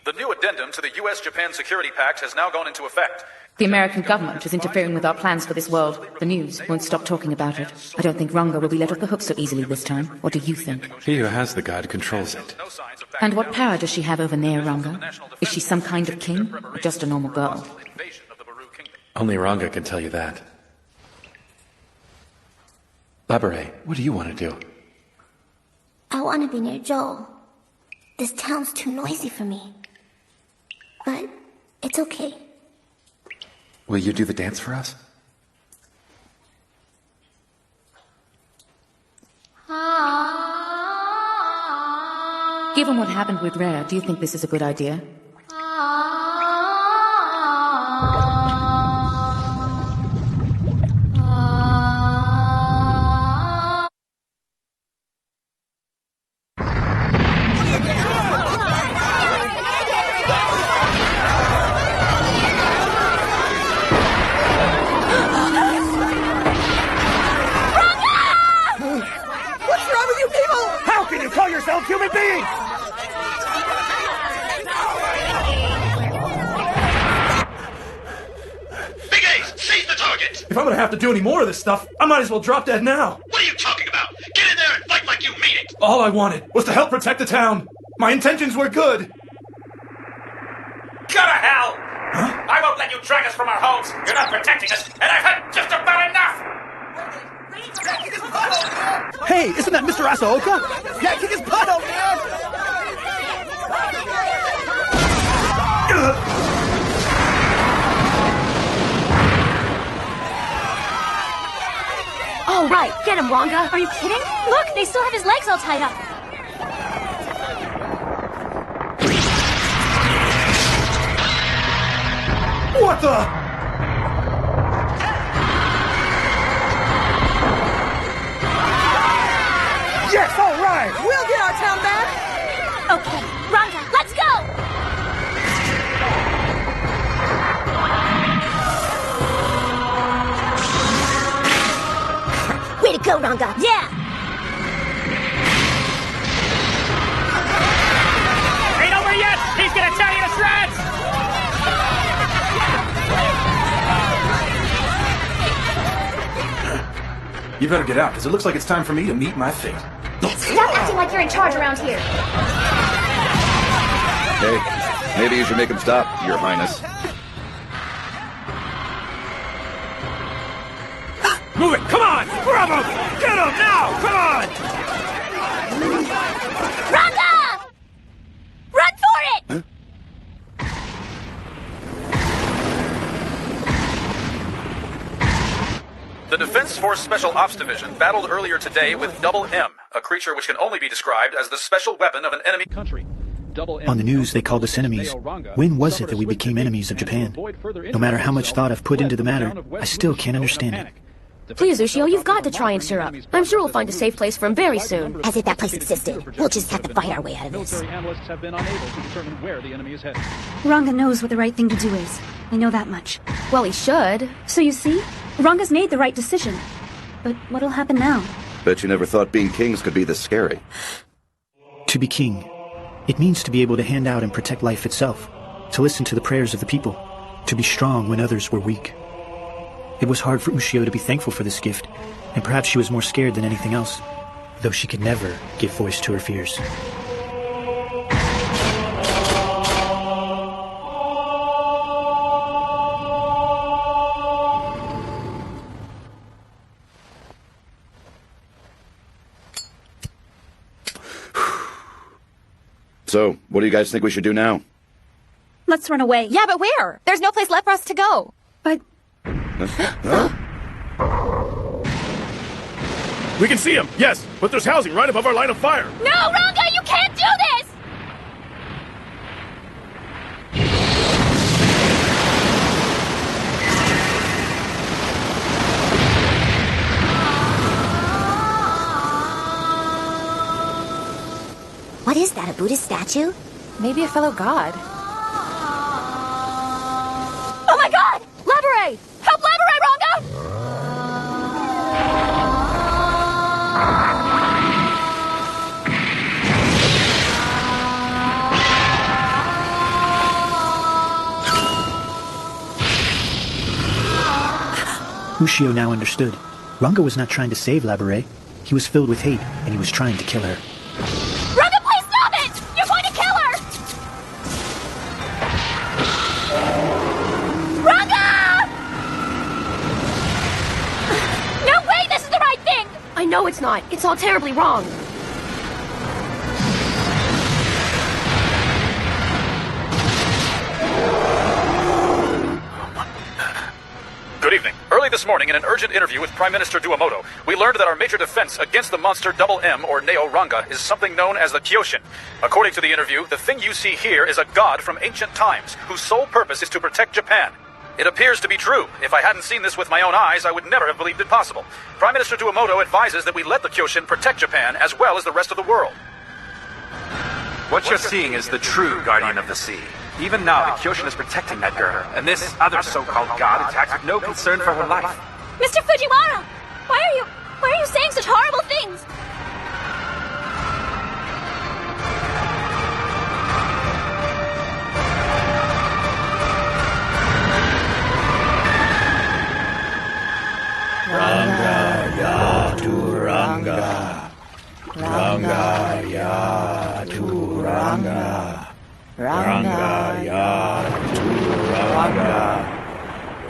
The new addendum to the U.S.-Japan Security Pact has now gone into effect. The American government is interfering with our plans for this world. The news won't stop talking about it. I don't think Ranga will be let off the hook so easily this time. What do you think? He who has the guide controls it. And what power does she have over Nea Ranga? Is she some kind of king, or just a normal girl? Only Ranga can tell you that. Labere, what do you want to do? I want to be near Joel. This town's too noisy for me. But it's okay. Will you do the dance for us? Given what happened with Rhea, do you think this is a good idea? Human beings! Big Ace, seize the target! If I'm gonna have to do any more of this stuff, I might as well drop dead now. What are you talking about? Get in there and fight like you mean it! All I wanted was to help protect the town. My intentions were good. Go to hell! Huh? I won't let you drag us from our homes. You're not protecting us, and I've had just about enough! Hey, isn't that Mr. Asaoka? Yeah, kick his butt out, man! Oh, right. Get him, Ranga. Are you kidding? Look, they still have his legs all tied up. What the? Yes, all right! We'll get our town back! Okay, Ranga, let's go! Way to go, Ranga! Yeah! Ain't over yet! He's gonna tear you to shreds! You better get out, because it looks like it's time for me to meet my fate. Stop acting like you're in charge around here! Hey, maybe you should make him stop, Your Highness. Move it! Come on! Grab him! Get him now! Come on! Ranga! Run for it! Huh? The Defense Force Special Ops Division battled earlier today with Double M, a creature which can only be described as the special weapon of an enemy country. On the news, they called us enemies. When was it that we became enemies of Japan? No matter how much thought I've put into the matter, I still can't understand it. Please, Ushio, you've got to try and cheer up. I'm sure we'll find a safe place for him very soon. As if that place existed. We'll just have to fight our way out of this. Ranga knows what the right thing to do is. I know that much. Well, he should. So you see, Ranga's made the right decision. But what'll happen now? Bet you never thought being kings could be this scary. To be king, it means to be able to hand out and protect life itself, to listen to the prayers of the people, to be strong when others were weak. It was hard for Ushio to be thankful for this gift, and perhaps she was more scared than anything else, though she could never give voice to her fears. So, what do you guys think we should do now? Let's run away. Yeah, but where? There's no place left for us to go. But... Huh? We can see him, yes, but there's housing right above our line of fire. No, Ranga, you can't do this! What is that, a Buddhist statue? Maybe a fellow god. Ushio now understood. Ranga was not trying to save Laboure. He was filled with hate, and he was trying to kill her. Ranga, please stop it! You're going to kill her! Ranga! No way, this is the right thing! I know it's not. It's all terribly wrong. Good evening. Early this morning, in an urgent interview with Prime Minister Duamoto, we learned that our major defense against the monster Double M, or Neo Ranga, is something known as the Kyoshin. According to the interview, the thing you see here is a god from ancient times, whose sole purpose is to protect Japan. It appears to be true. If I hadn't seen this with my own eyes, I would never have believed it possible. Prime Minister Duamoto advises that we let the Kyoshin protect Japan as well as the rest of the world. What you're seeing is the true Guardian of the Sea. Even now, the Kyoshin is protecting that girl, and this other so-called god attacks with no concern for her life. Mr. Fujiwara! Why are you saying such horrible things? Ranga, ya tu Ranga. Ranga, ya tu Ranga. Ranga, ya tu Ranga.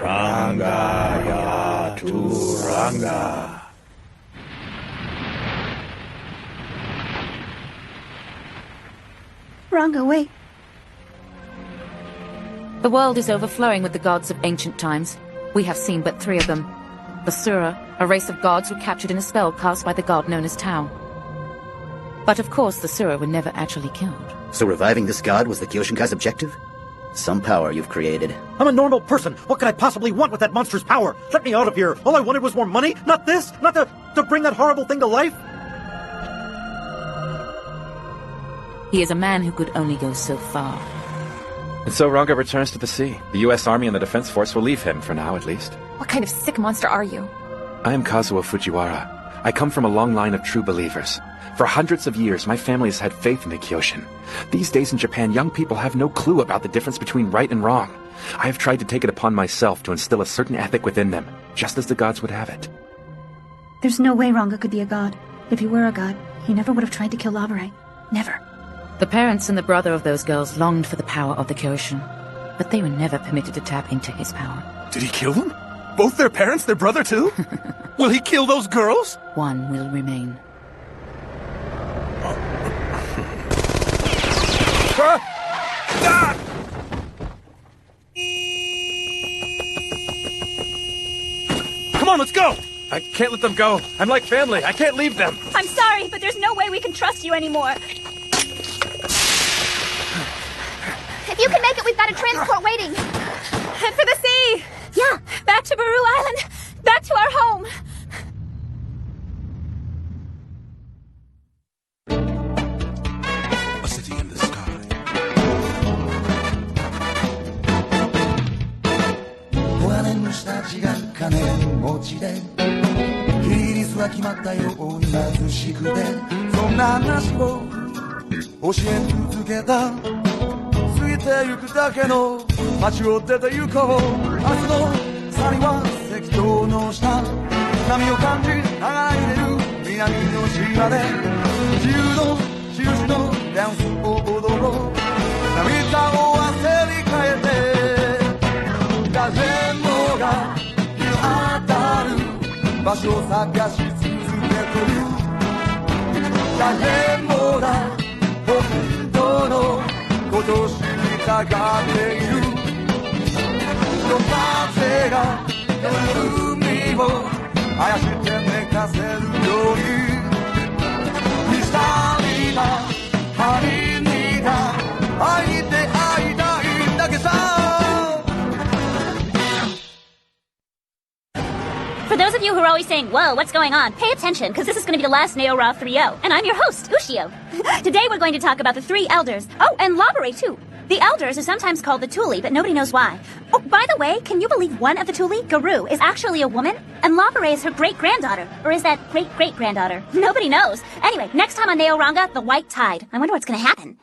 Ranga, ya tu Ranga. Ranga, wait. The world is overflowing with the gods of ancient times. We have seen but 3 of them. The Sura, a race of gods who captured in a spell cast by the god known as Tao. But of course, the Sura were never actually killed. So reviving this god was the Kyoshinkai's objective? Some power you've created. I'm a normal person. What could I possibly want with that monster's power? Let me out of here. All I wanted was more money, not this, not to bring that horrible thing to life. He is a man who could only go so far. And so Ranga returns to the sea. The U.S. Army and the Defense Force will leave him, for now at least. What kind of sick monster are you? I am Kazuo Fujiwara. I come from a long line of true believers. For hundreds of years, my family has had faith in the Kyoshin. These days in Japan, young people have no clue about the difference between right and wrong. I have tried to take it upon myself to instill a certain ethic within them, just as the gods would have it. There's no way Ranga could be a god. If he were a god, he never would have tried to kill Laboure. Never. The parents and the brother of those girls longed for the power of the Kyoshin, but they were never permitted to tap into his power. Did he kill them? Both their parents, their brother too? Will he kill those girls? One will remain. Come on, let's go! I can't let them go. I'm like family. I can't leave them. I'm sorry, but there's no way we can trust you anymore. If you can make it, we've got a transport waiting. Head for the sea! Yeah. Back to Baru Island! Back to our home! A city in the sky. For those of you who are always saying, whoa, what's going on? Pay attention, because this is going to be the last Neo-Ra 3-0. And I'm your host, Ushio. Today we're going to talk about the 3 elders. Oh, and Laboure, too. The elders are sometimes called the Tuli, but nobody knows why. Oh, by the way, can you believe one of the Tuli, Garu, is actually a woman? And Laboure is her great-granddaughter. Or is that great-great-granddaughter? Nobody knows. Anyway, next time on Neo Ranga, the White Tide. I wonder what's going to happen.